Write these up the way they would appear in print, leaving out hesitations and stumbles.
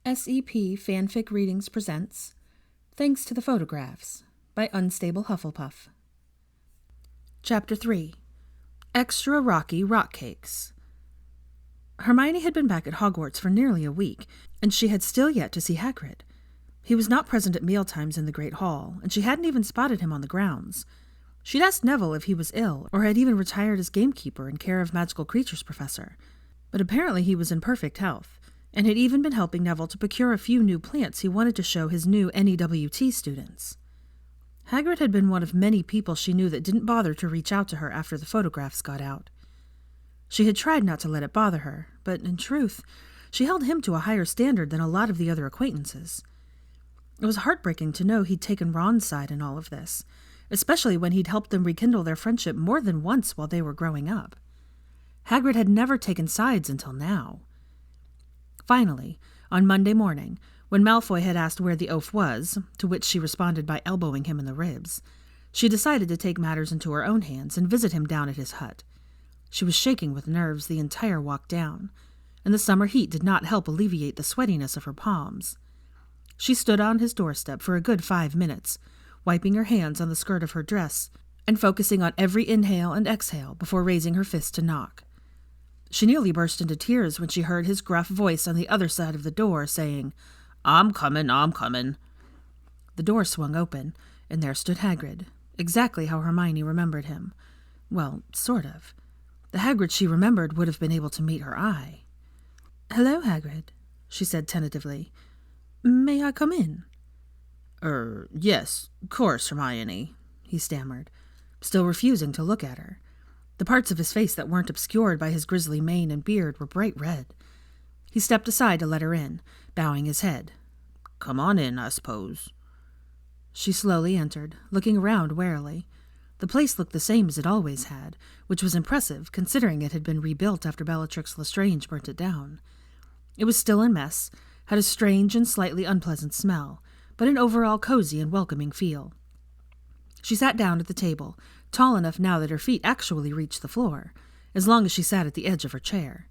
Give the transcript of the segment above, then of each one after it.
SEP FanFic Readings presents Thanks to the Photographs by Unstable Hufflepuff. Chapter 3 Extra Rocky Rock Cakes. Hermione had been back at Hogwarts for nearly a week, and she had still yet to see Hagrid. He was not present at mealtimes in the Great Hall, and she hadn't even spotted him on the grounds. She'd asked Neville if he was ill, or had even retired as gamekeeper in care of Magical Creatures Professor. But apparently he was in perfect health, and had even been helping Neville to procure a few new plants he wanted to show his new NEWT students. Hagrid had been one of many people she knew that didn't bother to reach out to her after the photographs got out. She had tried not to let it bother her, but in truth, she held him to a higher standard than a lot of the other acquaintances. It was heartbreaking to know he'd taken Ron's side in all of this, especially when he'd helped them rekindle their friendship more than once while they were growing up. Hagrid had never taken sides until now. Finally, on Monday morning, when Malfoy had asked where the oaf was, to which she responded by elbowing him in the ribs, she decided to take matters into her own hands and visit him down at his hut. She was shaking with nerves the entire walk down, and the summer heat did not help alleviate the sweatiness of her palms. She stood on his doorstep for a good 5 minutes, wiping her hands on the skirt of her dress and focusing on every inhale and exhale before raising her fist to knock. She nearly burst into tears when she heard his gruff voice on the other side of the door saying, I'm coming. The door swung open, and there stood Hagrid, exactly how Hermione remembered him. Well, sort of. The Hagrid she remembered would have been able to meet her eye. Hello, Hagrid, she said tentatively. May I come in? Yes, of course, Hermione, he stammered, still refusing to look at her. The parts of his face that weren't obscured by his grisly mane and beard were bright red. He stepped aside to let her in, bowing his head. Come on in, I suppose. She slowly entered, looking around warily. The place looked the same as it always had, which was impressive considering it had been rebuilt after Bellatrix Lestrange burnt it down. It was still a mess, had a strange and slightly unpleasant smell, but an overall cozy and welcoming feel. She sat down at the table, tall enough now that her feet actually reached the floor, as long as she sat at the edge of her chair.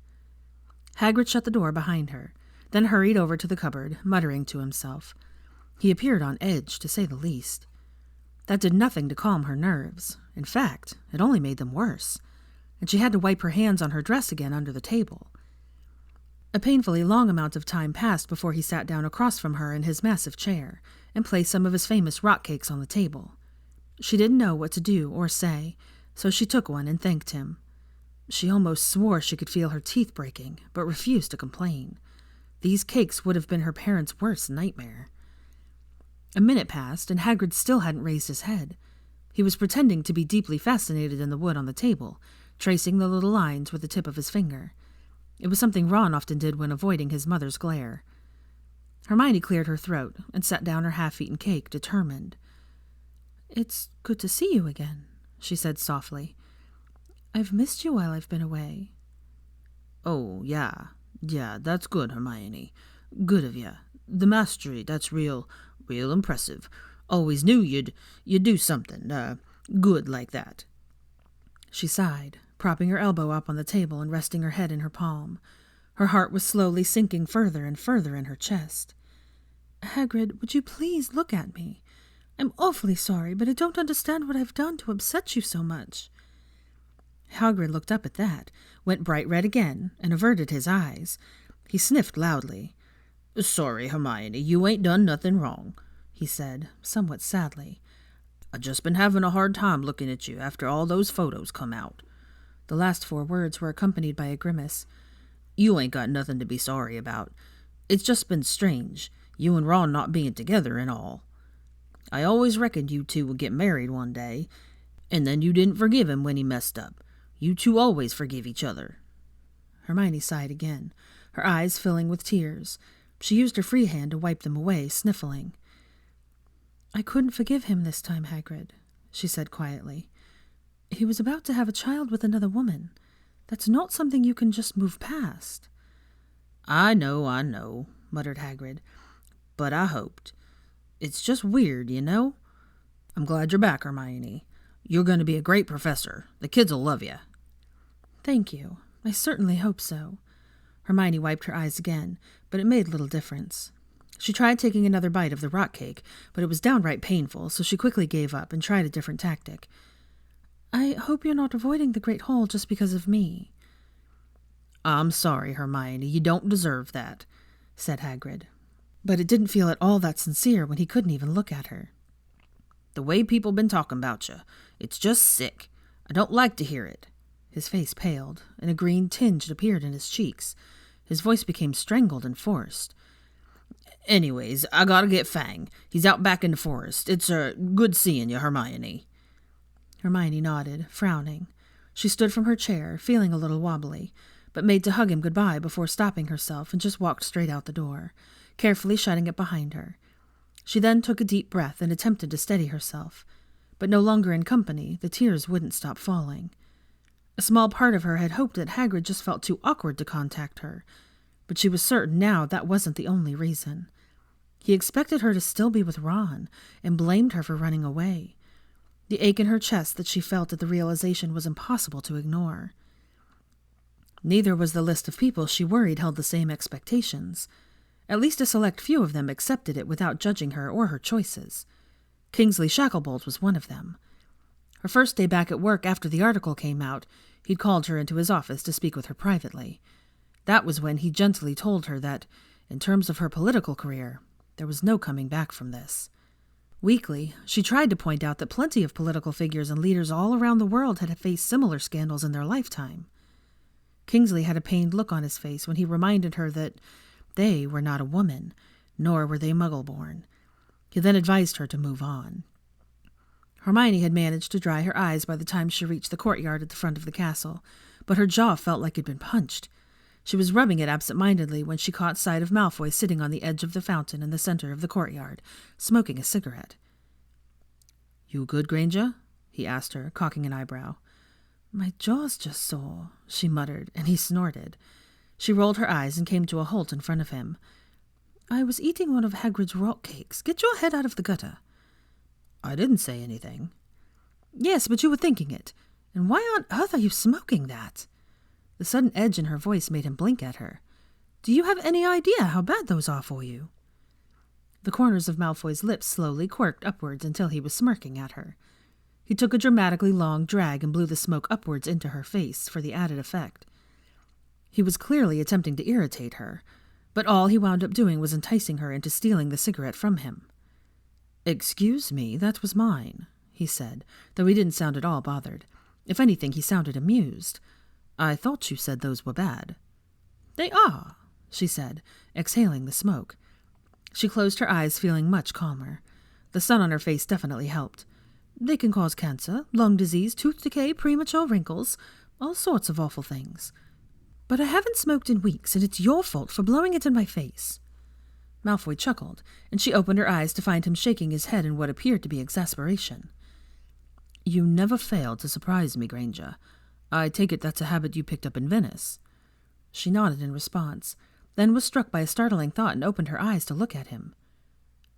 Hagrid shut the door behind her, then hurried over to the cupboard, muttering to himself. He appeared on edge, to say the least. That did nothing to calm her nerves. In fact, it only made them worse, and she had to wipe her hands on her dress again under the table. A painfully long amount of time passed before he sat down across from her in his massive chair and placed some of his famous rock cakes on the table. She didn't know what to do or say, so she took one and thanked him. She almost swore she could feel her teeth breaking, but refused to complain. These cakes would have been her parents' worst nightmare. A minute passed, and Hagrid still hadn't raised his head. He was pretending to be deeply fascinated in the wood on the table, tracing the little lines with the tip of his finger. It was something Ron often did when avoiding his mother's glare. Hermione cleared her throat and set down her half-eaten cake, determined. It's good to see you again, she said softly. I've missed you while I've been away. Oh, yeah, that's good, Hermione. Good of ya. The mastery, that's real impressive. Always knew you'd do something, good like that. She sighed, propping her elbow up on the table and resting her head in her palm. Her heart was slowly sinking further and further in her chest. Hagrid, would you please look at me? I'm awfully sorry, but I don't understand what I've done to upset you so much. Hagrid looked up at that, went bright red again, and averted his eyes. He sniffed loudly. Sorry, Hermione, you ain't done nothing wrong, he said, somewhat sadly. I just been having a hard time looking at you after all those photos come out. The last 4 words were accompanied by a grimace. You ain't got nothing to be sorry about. It's just been strange, you and Ron not being together and all. I always reckoned you two would get married one day, and then you didn't forgive him when he messed up. You two always forgive each other. Hermione sighed again, her eyes filling with tears. She used her free hand to wipe them away, sniffling. I couldn't forgive him this time, Hagrid, she said quietly. He was about to have a child with another woman. That's not something you can just move past. I know, muttered Hagrid. But I hoped. It's just weird, you know? I'm glad you're back, Hermione. You're going to be a great professor. The kids will love you. Thank you. I certainly hope so. Hermione wiped her eyes again, but it made little difference. She tried taking another bite of the rock cake, but it was downright painful, so she quickly gave up and tried a different tactic. I hope you're not avoiding the Great Hall just because of me. I'm sorry, Hermione, you don't deserve that, said Hagrid. But it didn't feel at all that sincere when he couldn't even look at her. The way people been talking about you, it's just sick. I don't like to hear it. His face paled, and a green tinge appeared in his cheeks. His voice became strangled and forced. Anyways, I gotta get Fang. He's out back in the forest. It's good seeing you, Hermione. Hermione nodded, frowning. She stood from her chair, feeling a little wobbly, but made to hug him goodbye before stopping herself and just walked straight out the door, carefully shutting it behind her. She then took a deep breath and attempted to steady herself, but no longer in company, the tears wouldn't stop falling. A small part of her had hoped that Hagrid just felt too awkward to contact her, but she was certain now that wasn't the only reason. He expected her to still be with Ron and blamed her for running away. The ache in her chest that she felt at the realization was impossible to ignore. Neither was the list of people she worried held the same expectations. At least a select few of them accepted it without judging her or her choices. Kingsley Shacklebolt was one of them. Her first day back at work after the article came out, he'd called her into his office to speak with her privately. That was when he gently told her that, in terms of her political career, there was no coming back from this. Weakly, she tried to point out that plenty of political figures and leaders all around the world had faced similar scandals in their lifetime. Kingsley had a pained look on his face when he reminded her that they were not a woman, nor were they Muggle-born. He then advised her to move on. Hermione had managed to dry her eyes by the time she reached the courtyard at the front of the castle, but her jaw felt like it'd been punched. She was rubbing it absent-mindedly when she caught sight of Malfoy sitting on the edge of the fountain in the center of the courtyard, smoking a cigarette. "You good, Granger?" he asked her, cocking an eyebrow. "My jaw's just sore," she muttered, and he snorted. She rolled her eyes and came to a halt in front of him. "I was eating one of Hagrid's rock cakes. Get your head out of the gutter." "I didn't say anything." "Yes, but you were thinking it. And why on earth are you smoking that?" The sudden edge in her voice made him blink at her. "Do you have any idea how bad those are for you?" The corners of Malfoy's lips slowly quirked upwards until he was smirking at her. He took a dramatically long drag and blew the smoke upwards into her face for the added effect. He was clearly attempting to irritate her, but all he wound up doing was enticing her into stealing the cigarette from him. "Excuse me, that was mine," he said, though he didn't sound at all bothered. If anything, he sounded amused. "I thought you said those were bad." "They are," she said, exhaling the smoke. She closed her eyes, feeling much calmer. The sun on her face definitely helped. "They can cause cancer, lung disease, tooth decay, premature wrinkles, all sorts of awful things. But I haven't smoked in weeks, and it's your fault for blowing it in my face." Malfoy chuckled, and she opened her eyes to find him shaking his head in what appeared to be exasperation. "You never fail to surprise me, Granger. I take it that's a habit you picked up in Venice." She nodded in response, then was struck by a startling thought and opened her eyes to look at him.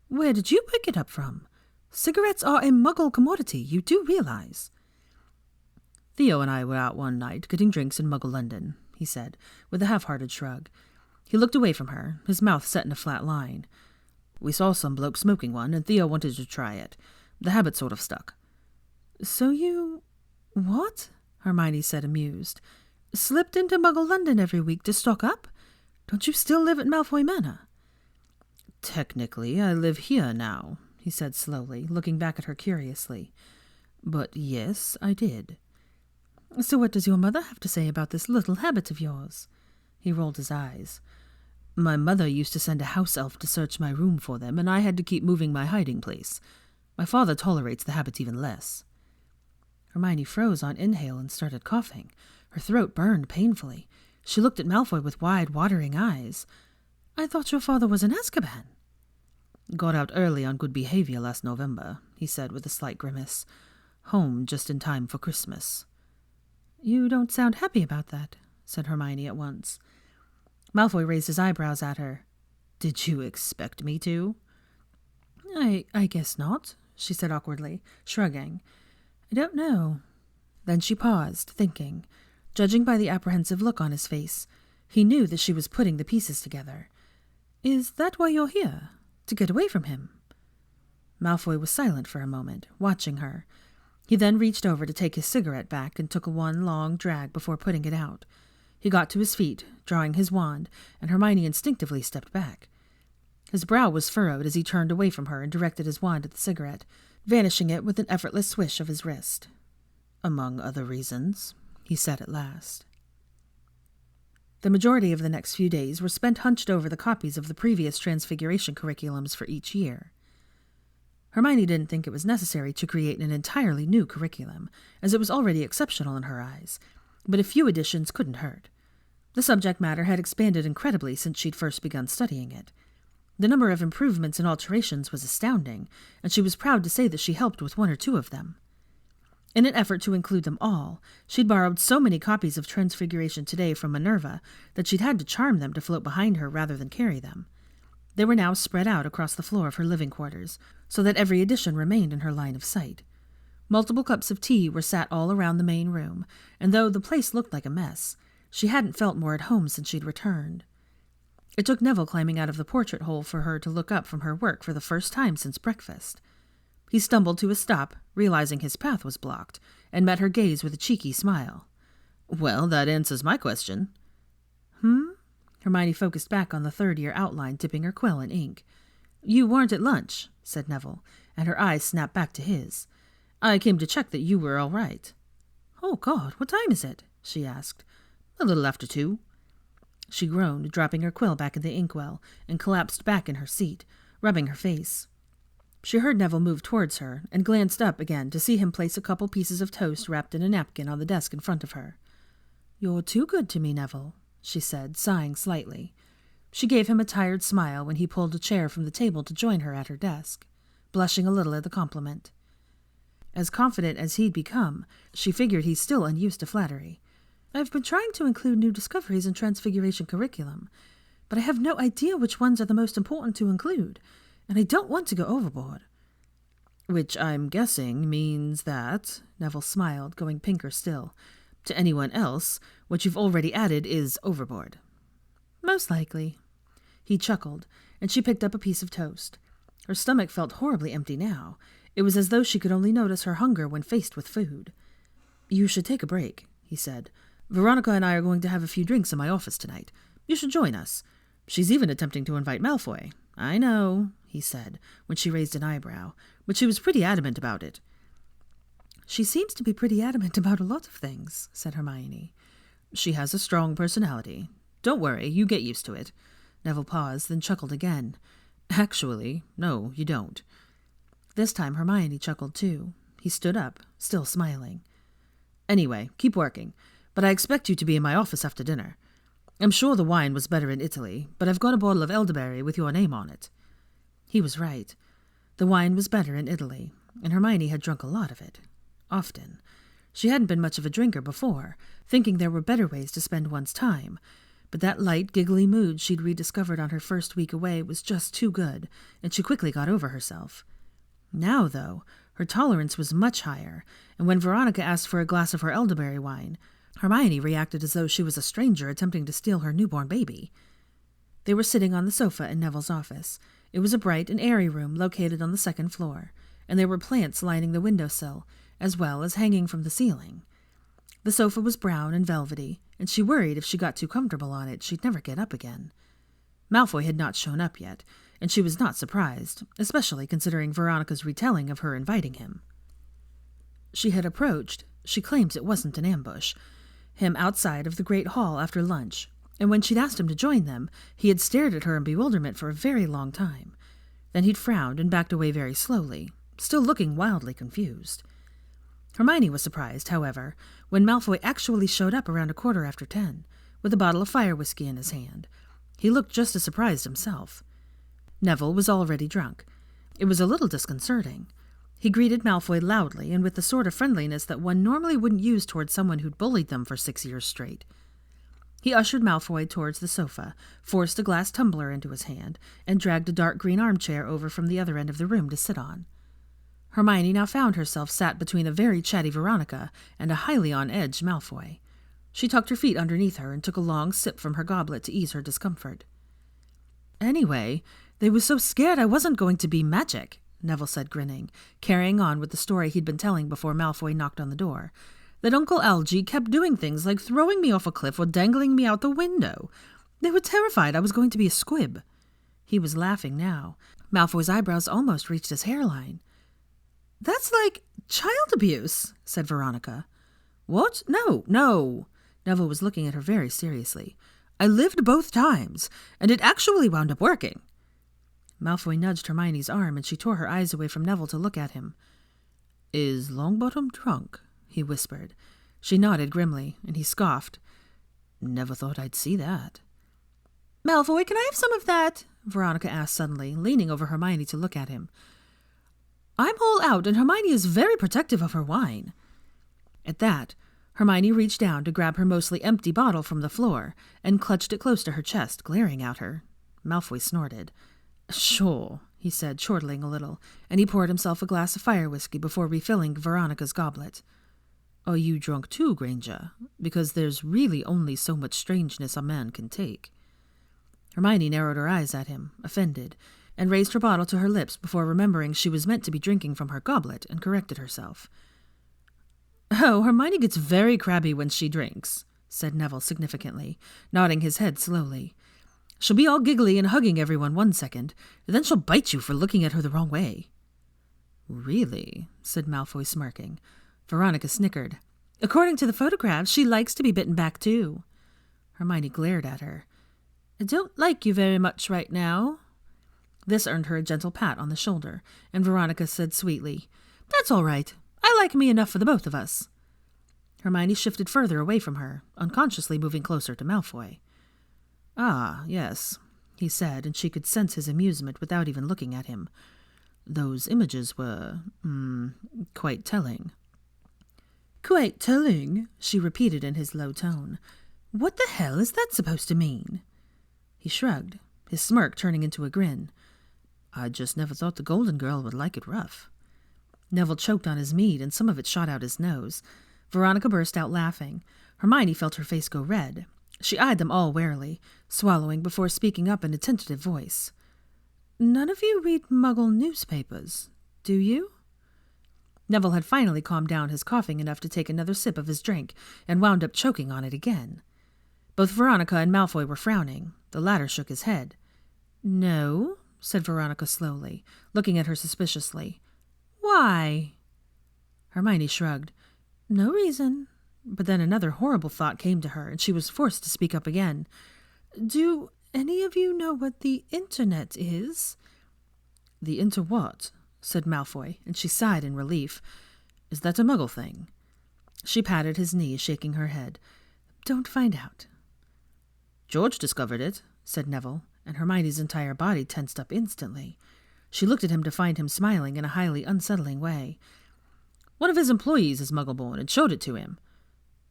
"Where did you pick it up from? Cigarettes are a Muggle commodity, you do realize." "Theo and I were out one night getting drinks in Muggle London," he said, with a half-hearted shrug. He looked away from her, his mouth set in a flat line. "We saw some bloke smoking one, and Theo wanted to try it. The habit sort of stuck." "So you... what?" Hermione said, amused. "Slipped into Muggle London every week to stock up? Don't you still live at Malfoy Manor?" "Technically, I live here now," he said slowly, looking back at her curiously. "But yes, I did." "So what does your mother have to say about this little habit of yours?" He rolled his eyes. "My mother used to send a house elf to search my room for them, and I had to keep moving my hiding place. My father tolerates the habit even less." Hermione froze on inhale and started coughing. Her throat burned painfully. She looked at Malfoy with wide, watering eyes. "I thought your father was in Azkaban." "Got out early on good behavior last November," he said with a slight grimace. "Home just in time for Christmas." "You don't sound happy about that," said Hermione at once. Malfoy raised his eyebrows at her. "Did you expect me to?" I guess not," she said awkwardly, shrugging. "I don't know." Then she paused, thinking. Judging by the apprehensive look on his face, He knew that she was putting the pieces together. "Is that why you're here? To get away from him?" Malfoy was silent for a moment, watching her. He then reached over to take his cigarette back and took one long drag before putting it out. He got to his feet, drawing his wand, and Hermione instinctively stepped back. His brow was furrowed as he turned away from her and directed his wand at the cigarette, vanishing it with an effortless swish of his wrist. "Among other reasons," he said at last. The majority of the next few days were spent hunched over the copies of the previous Transfiguration curriculums for each year. Hermione didn't think it was necessary to create an entirely new curriculum, as it was already exceptional in her eyes, but a few additions couldn't hurt. The subject matter had expanded incredibly since she'd first begun studying it. The number of improvements and alterations was astounding, and she was proud to say that she helped with 1 or 2 of them. In an effort to include them all, she'd borrowed so many copies of Transfiguration Today from Minerva that she'd had to charm them to float behind her rather than carry them. They were now spread out across the floor of her living quarters, so that every edition remained in her line of sight. Multiple cups of tea were sat all around the main room, and though the place looked like a mess, she hadn't felt more at home since she'd returned. It took Neville climbing out of the portrait hole for her to look up from her work for the first time since breakfast. He stumbled to a stop, realizing his path was blocked, and met her gaze with a cheeky smile. "Well, that answers my question." Hermione focused back on the third-year outline, dipping her quill in ink. "You weren't at lunch," said Neville, and her eyes snapped back to his. "I came to check that you were all right." "Oh, God, what time is it?" she asked. "A little after 2. She groaned, dropping her quill back in the inkwell, and collapsed back in her seat, rubbing her face. She heard Neville move towards her, and glanced up again to see him place a couple pieces of toast wrapped in a napkin on the desk in front of her. "You're too good to me, Neville," she said, sighing slightly. She gave him a tired smile when he pulled a chair from the table to join her at her desk, blushing a little at the compliment. As confident as he'd become, she figured he's still unused to flattery. "I've been trying to include new discoveries in Transfiguration curriculum, but I have no idea which ones are the most important to include, and I don't want to go overboard." "Which I'm guessing means that," Neville smiled, going pinker still, "to anyone else, what you've already added is overboard." "Most likely." He chuckled, and she picked up a piece of toast. Her stomach felt horribly empty now. It was as though she could only notice her hunger when faced with food. "You should take a break," he said. "Veronica and I are going to have a few drinks in my office tonight. You should join us. She's even attempting to invite Malfoy." "I know," he said, when she raised an eyebrow, "but she was pretty adamant about it." "She seems to be pretty adamant about a lot of things," said Hermione. "She has a strong personality. Don't worry, you get used to it." Neville paused, then chuckled again. "Actually, no, you don't." This time Hermione chuckled too. He stood up, still smiling. "Anyway, keep working, but I expect you to be in my office after dinner. I'm sure the wine was better in Italy, but I've got a bottle of elderberry with your name on it." He was right. The wine was better in Italy, and Hermione had drunk a lot of it. Often. She hadn't been much of a drinker before, thinking there were better ways to spend one's time, but that light, giggly mood she'd rediscovered on her first week away was just too good, and she quickly got over herself. Now, though, her tolerance was much higher, and when Veronica asked for a glass of her elderberry wine, Hermione reacted as though she was a stranger attempting to steal her newborn baby. They were sitting on the sofa in Neville's office. It was a bright and airy room located on the 2nd floor, and there were plants lining the windowsill, as well as hanging from the ceiling. The sofa was brown and velvety, and she worried if she got too comfortable on it, she'd never get up again. Malfoy had not shown up yet, and she was not surprised, especially considering Veronica's retelling of her inviting him. She had approached, she claims it wasn't an ambush, him outside of the great hall after lunch, and when she'd asked him to join them, he had stared at her in bewilderment for a very long time. Then he'd frowned and backed away very slowly, still looking wildly confused. Hermione was surprised, however, when Malfoy actually showed up around 10:15, with a bottle of fire whiskey in his hand. He looked just as surprised himself. Neville was already drunk. It was a little disconcerting. He greeted Malfoy loudly and with the sort of friendliness that one normally wouldn't use towards someone who'd bullied them for 6 years straight. He ushered Malfoy towards the sofa, forced a glass tumbler into his hand, and dragged a dark green armchair over from the other end of the room to sit on. Hermione now found herself sat between a very chatty Veronica and a highly on edge Malfoy. She tucked her feet underneath her and took a long sip from her goblet to ease her discomfort. Anyway, they was so scared I wasn't going to be magic, Neville said, grinning, carrying on with the story he'd been telling before Malfoy knocked on the door, that Uncle Algy kept doing things like throwing me off a cliff or dangling me out the window. They were terrified I was going to be a squib. He was laughing now. Malfoy's eyebrows almost reached his hairline. That's like child abuse, said Veronica. What? No. Neville was looking at her very seriously. I lived both times, and it actually wound up working. Malfoy nudged Hermione's arm, and she tore her eyes away from Neville to look at him. Is Longbottom drunk? He whispered. She nodded grimly, and he scoffed. Never thought I'd see that. Malfoy, can I have some of that? Veronica asked suddenly, leaning over Hermione to look at him. I'm all out, and Hermione is very protective of her wine. At that, Hermione reached down to grab her mostly empty bottle from the floor and clutched it close to her chest, glaring at her. Malfoy snorted. Sure, he said, chortling a little, and he poured himself a glass of fire whiskey before refilling Veronica's goblet. Are you drunk too, Granger? Because there's really only so much strangeness a man can take. Hermione narrowed her eyes at him, offended, and raised her bottle to her lips before remembering she was meant to be drinking from her goblet, and corrected herself. Oh, Hermione gets very crabby when she drinks, said Neville significantly, nodding his head slowly. She'll be all giggly and hugging everyone one second, and then she'll bite you for looking at her the wrong way. Really? Said Malfoy, smirking. Veronica snickered. According to the photographs, she likes to be bitten back too. Hermione glared at her. I don't like you very much right now. This earned her a gentle pat on the shoulder, and Veronica said sweetly, That's all right. I like me enough for the both of us. Hermione shifted further away from her, unconsciously moving closer to Malfoy. Ah, yes, he said, and she could sense his amusement without even looking at him. Those images were, quite telling. Quite telling, she repeated in his low tone. What the hell is that supposed to mean? He shrugged, his smirk turning into a grin. I just never thought the Golden Girl would like it rough. Neville choked on his mead, and some of it shot out his nose. Veronica burst out laughing. Hermione felt her face go red. She eyed them all warily, swallowing before speaking up in a tentative voice. None of you read Muggle newspapers, do you? Neville had finally calmed down his coughing enough to take another sip of his drink, and wound up choking on it again. Both Veronica and Malfoy were frowning. The latter shook his head. No, said Veronica slowly, looking at her suspiciously. Why? Hermione shrugged. No reason. But then another horrible thought came to her, and she was forced to speak up again. Do any of you know what the internet is? The what? Said Malfoy, and she sighed in relief. Is that a Muggle thing? She patted his knee, shaking her head. Don't find out. George discovered it, said Neville, and Hermione's entire body tensed up instantly. She looked at him to find him smiling in a highly unsettling way. One of his employees is Muggle-born and showed it to him.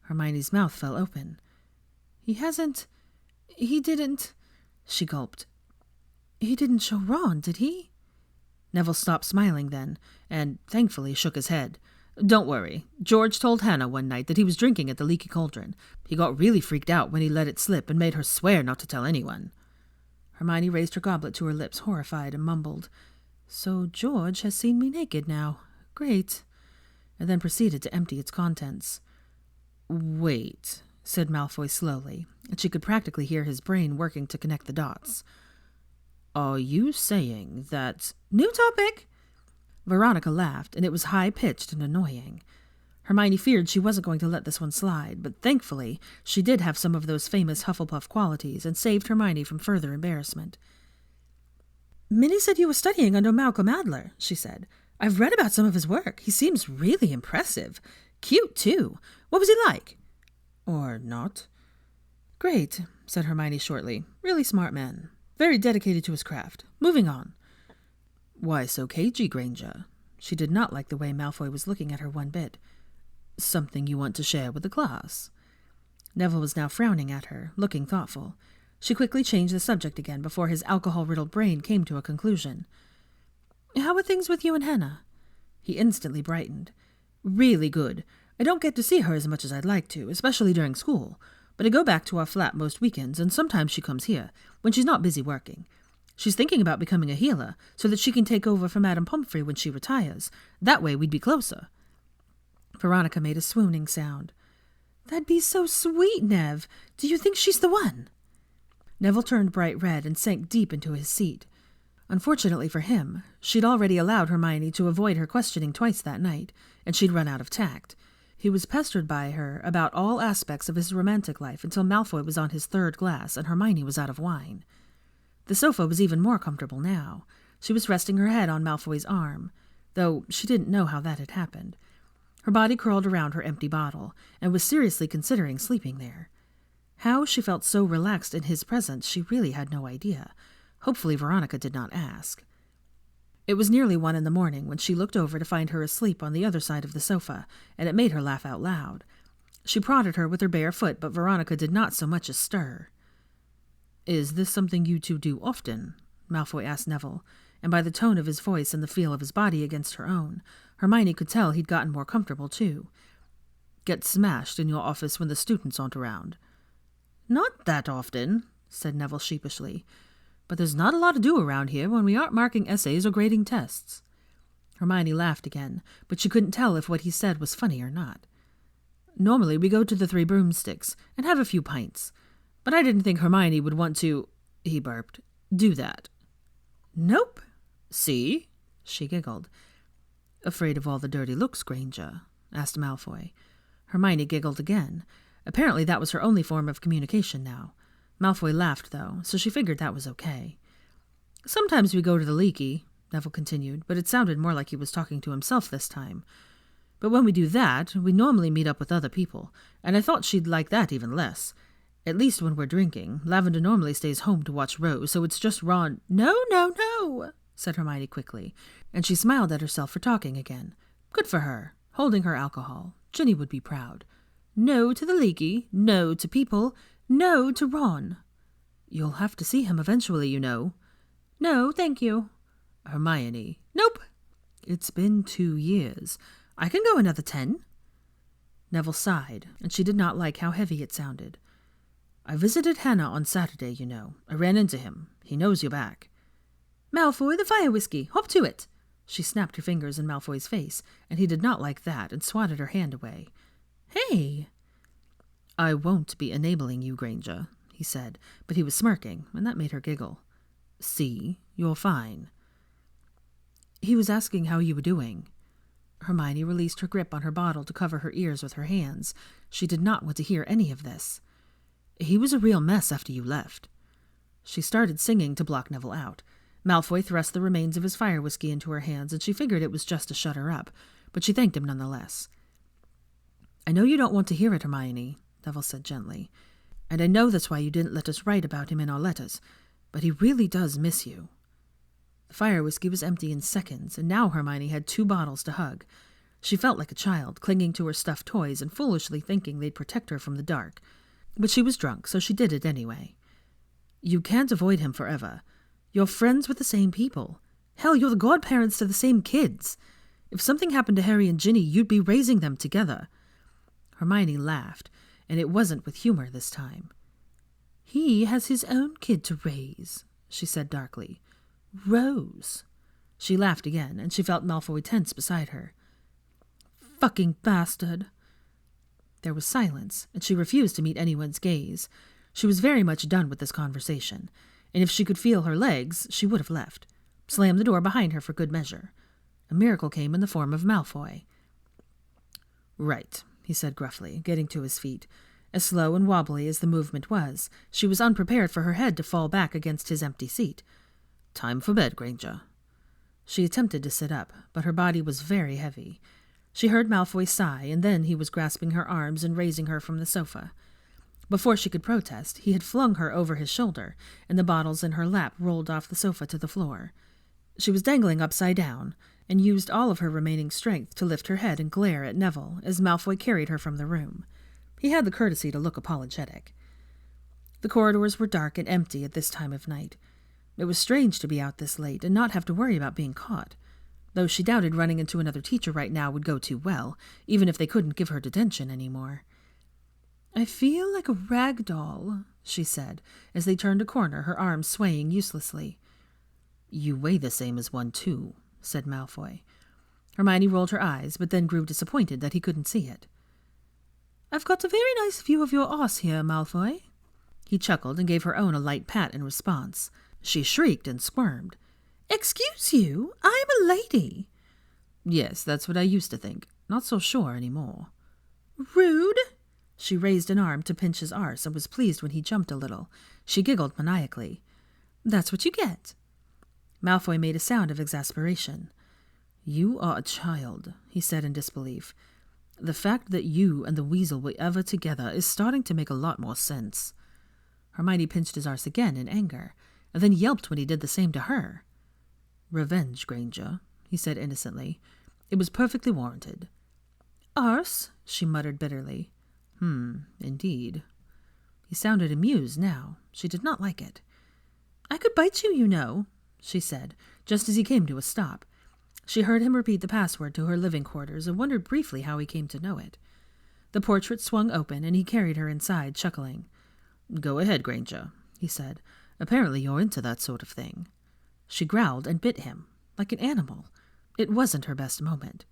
Hermione's mouth fell open. He didn't... She gulped. He didn't show Ron, did he? Neville stopped smiling then, and thankfully shook his head. Don't worry. George told Hannah one night that he was drinking at the Leaky Cauldron. He got really freaked out when he let it slip and made her swear not to tell anyone. Hermione raised her goblet to her lips, horrified, and mumbled, So George has seen me naked now. Great. And then proceeded to empty its contents. Wait, said Malfoy slowly, and she could practically hear his brain working to connect the dots. Are you saying that... New topic! Veronica laughed, and it was high-pitched and annoying. Hermione feared she wasn't going to let this one slide, but thankfully she did have some of those famous Hufflepuff qualities and saved Hermione from further embarrassment. Minnie said you were studying under Malcolm Adler, she said. I've read about some of his work. He seems really impressive. Cute, too. What was he like? Or not. Great, said Hermione shortly. Really smart man. Very dedicated to his craft. Moving on. Why so cagey, Granger? She did not like the way Malfoy was looking at her one bit. Something you want to share with the class? Neville was now frowning at her, looking thoughtful. She quickly changed the subject again before his alcohol-riddled brain came to a conclusion. How are things with you and Hannah? He instantly brightened. Really good. I don't get to see her as much as I'd like to, especially during school, but I go back to our flat most weekends, and sometimes she comes here, when she's not busy working. She's thinking about becoming a healer, so that she can take over for Madame Pomfrey when she retires. That way we'd be closer." Veronica made a swooning sound. "That'd be so sweet, Nev. Do you think she's the one?" Neville turned bright red and sank deep into his seat. Unfortunately for him, she'd already allowed Hermione to avoid her questioning twice that night, and she'd run out of tact. He was pestered by her about all aspects of his romantic life until Malfoy was on his third glass and Hermione was out of wine. The sofa was even more comfortable now. She was resting her head on Malfoy's arm, though she didn't know how that had happened. Her body curled around her empty bottle, and was seriously considering sleeping there. How she felt so relaxed in his presence she really had no idea. Hopefully Veronica did not ask. It was nearly 1 a.m. when she looked over to find her asleep on the other side of the sofa, and it made her laugh out loud. She prodded her with her bare foot, but Veronica did not so much as stir. "Is this something you two do often?" Malfoy asked Neville, and by the tone of his voice and the feel of his body against her own, Hermione could tell he'd gotten more comfortable too. "Get smashed in your office when the students aren't around?" "Not that often," said Neville sheepishly, "but there's not a lot to do around here when we aren't marking essays or grading tests." Hermione laughed again, but she couldn't tell if what he said was funny or not. "Normally we go to the Three Broomsticks and have a few pints, but I didn't think Hermione would want to," he burped, "do that." "Nope." "See?" She giggled. "Afraid of all the dirty looks, Granger?" asked Malfoy. Hermione giggled again. Apparently that was her only form of communication now. Malfoy laughed, though, so she figured that was okay. "Sometimes we go to the Leaky," Neville continued, but it sounded more like he was talking to himself this time. "But when we do that, we normally meet up with other people, and I thought she'd like that even less. At least when we're drinking. Lavender normally stays home to watch Rose, so it's just Ron—" "No, no, no," said Hermione quickly, and she smiled at herself for talking again. Good for her, holding her alcohol. Ginny would be proud. "No to the Leaky, no to people, no to Ron." "You'll have to see him eventually, you know." "No, thank you." "Hermione." "Nope." "It's been 2 years. I can go another 10. Neville sighed, and she did not like how heavy it sounded. "I visited Hannah on Saturday, you know. I ran into him. He knows you're back." "Malfoy, the fire whiskey. Hop to it." She snapped her fingers in Malfoy's face, and he did not like that and swatted her hand away. "Hey!" "I won't be enabling you, Granger," he said, but he was smirking, and that made her giggle. "See, you're fine." "He was asking how you were doing." Hermione released her grip on her bottle to cover her ears with her hands. She did not want to hear any of this. "He was a real mess after you left." She started singing to block Neville out. Malfoy thrust the remains of his fire whiskey into her hands, and she figured it was just to shut her up, but she thanked him nonetheless. "I know you don't want to hear it, Hermione," Neville said gently, "and I know that's why you didn't let us write about him in our letters, but he really does miss you." The fire whiskey was empty in seconds, and now Hermione had 2 bottles to hug. She felt like a child, clinging to her stuffed toys and foolishly thinking they'd protect her from the dark. But she was drunk, so she did it anyway. "You can't avoid him forever. You're friends with the same people. Hell, you're the godparents to the same kids. If something happened to Harry and Ginny, you'd be raising them together." Hermione laughed, and it wasn't with humor this time. "He has his own kid to raise," she said darkly. "Rose." She laughed again, and she felt Malfoy tense beside her. "Fucking bastard." There was silence, and she refused to meet anyone's gaze. She was very much done with this conversation, and if she could feel her legs, she would have left. Slammed the door behind her for good measure. A miracle came in the form of Malfoy. "Right," he said gruffly, getting to his feet. As slow and wobbly as the movement was, she was unprepared for her head to fall back against his empty seat. "Time for bed, Granger." She attempted to sit up, but her body was very heavy. She heard Malfoy sigh, and then he was grasping her arms and raising her from the sofa. Before she could protest, he had flung her over his shoulder, and the bottles in her lap rolled off the sofa to the floor. She was dangling upside down, and used all of her remaining strength to lift her head and glare at Neville as Malfoy carried her from the room. He had the courtesy to look apologetic. The corridors were dark and empty at this time of night. It was strange to be out this late and not have to worry about being caught. though she doubted running into another teacher right now would go too well, even if they couldn't give her detention anymore. "I feel like a rag doll," she said, as they turned a corner, her arms swaying uselessly. "You weigh the same as one, too," said Malfoy. Hermione rolled her eyes, but then grew disappointed that he couldn't see it. "I've got a very nice view of your arse here, Malfoy." He chuckled and gave her own a light pat in response. She shrieked and squirmed. "Excuse you, I'm a lady." "Yes, that's what I used to think. Not so sure anymore." "Rude." She raised an arm to pinch his arse and was pleased when he jumped a little. She giggled maniacally. "That's what you get." Malfoy made a sound of exasperation. "You are a child," he said in disbelief. "The fact that you and the weasel were ever together is starting to make a lot more sense." Hermione pinched his arse again in anger, and then yelped when he did the same to her. "Revenge, Granger," he said innocently. "It was perfectly warranted." "Arse?" she muttered bitterly. Indeed." He sounded amused now. She did not like it. "I could bite you, you know," she said, just as he came to a stop. She heard him repeat the password to her living quarters and wondered briefly how he came to know it. The portrait swung open, and he carried her inside, chuckling. "Go ahead, Granger," he said. "Apparently you're into that sort of thing." She growled and bit him, like an animal. It wasn't her best moment.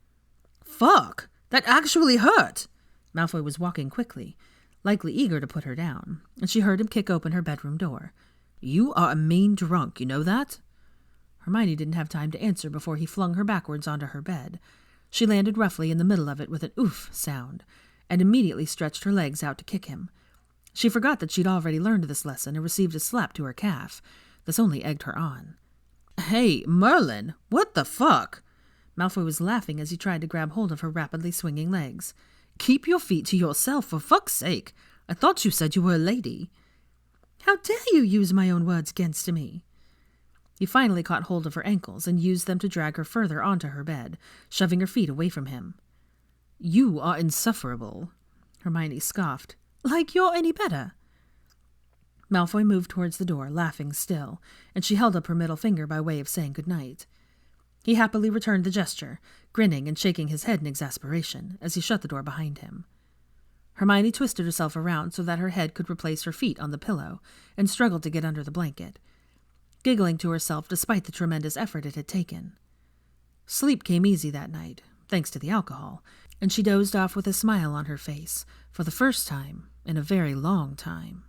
"Fuck! That actually hurt!" Malfoy was walking quickly, likely eager to put her down, and she heard him kick open her bedroom door. "You are a mean drunk, you know that?" Hermione didn't have time to answer before he flung her backwards onto her bed. She landed roughly in the middle of it with an oof sound, and immediately stretched her legs out to kick him. She forgot that she'd already learned this lesson and received a slap to her calf. This only egged her on. "Hey, Merlin, what the fuck?" Malfoy was laughing as he tried to grab hold of her rapidly swinging legs. "Keep your feet to yourself, for fuck's sake. I thought you said you were a lady." "How dare you use my own words against me?" He finally caught hold of her ankles and used them to drag her further onto her bed, shoving her feet away from him. "You are insufferable," Hermione scoffed. "Like you're any better." Malfoy moved towards the door, laughing still, and she held up her middle finger by way of saying good night. He happily returned the gesture, grinning and shaking his head in exasperation, as he shut the door behind him. Hermione twisted herself around so that her head could replace her feet on the pillow, and struggled to get under the blanket, giggling to herself despite the tremendous effort it had taken. Sleep came easy that night, thanks to the alcohol, and she dozed off with a smile on her face, for the first time in a very long time.